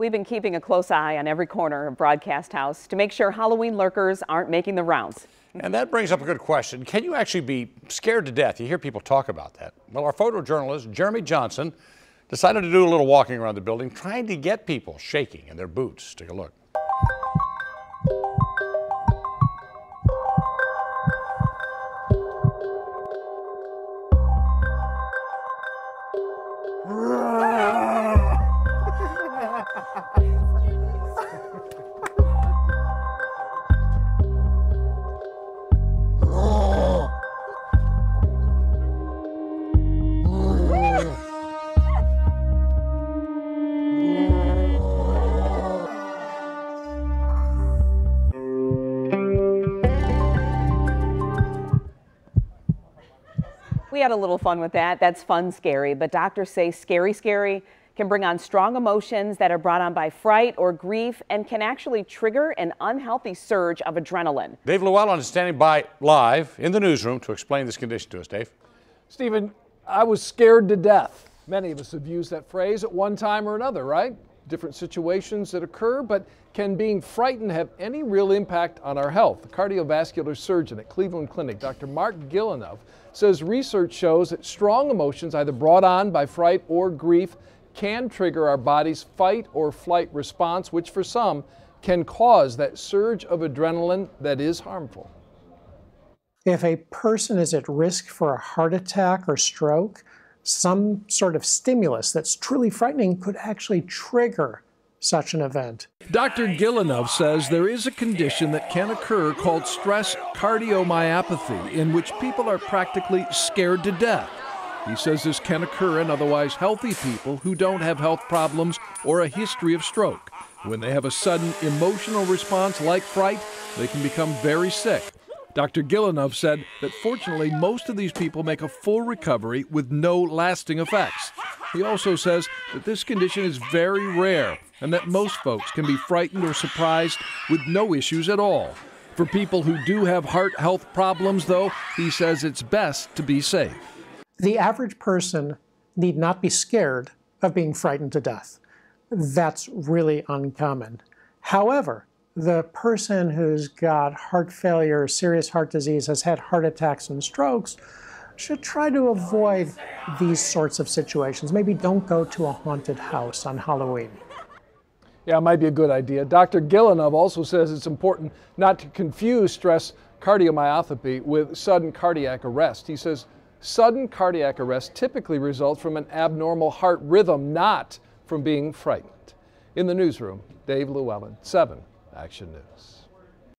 We've been keeping a close eye on every corner of Broadcast House to make sure Halloween lurkers aren't making the rounds. And that brings up a good question. Can you actually be scared to death? You hear people talk about that. Well, our photojournalist, Jeremy Johnson, decided to do a little walking around the building, trying to get people shaking in their boots. Take a look. We had a little fun with that. That's fun scary, but doctors say scary can bring on strong emotions that are brought on by fright or grief and can actually trigger an unhealthy surge of adrenaline. Dave Llewellyn is standing by live in the newsroom to explain this condition to us. Dave. Stephen, I was scared to death. Many of us have used that phrase at one time or another, right? Different situations that occur, but can being frightened have any real impact on our health? The cardiovascular surgeon at Cleveland Clinic, Dr. Mark Gillenov, says research shows that strong emotions, either brought on by fright or grief, can trigger our body's fight or flight response, which for some can cause that surge of adrenaline that is harmful. If a person is at risk for a heart attack or stroke, some sort of stimulus that's truly frightening could actually trigger such an event. Dr. Gillenov says there is a condition that can occur called stress cardiomyopathy, in which people are practically scared to death. He says this can occur in otherwise healthy people who don't have health problems or a history of stroke. When they have a sudden emotional response like fright, they can become very sick. Dr. Gillenov said that fortunately most of these people make a full recovery with no lasting effects. He also says that this condition is very rare and that most folks can be frightened or surprised with no issues at all. For people who do have heart health problems, though, he says it's best to be safe. The average person need not be scared of being frightened to death. That's really uncommon. However, the person who's got heart failure, serious heart disease, has had heart attacks and strokes, should try to avoid these sorts of situations. Maybe don't go to a haunted house on Halloween. Yeah, it might be a good idea. Dr. Gillenov also says it's important not to confuse stress cardiomyopathy with sudden cardiac arrest. He says sudden cardiac arrest typically results from an abnormal heart rhythm, not from being frightened. In the newsroom, Dave Llewellyn, 7 Action News.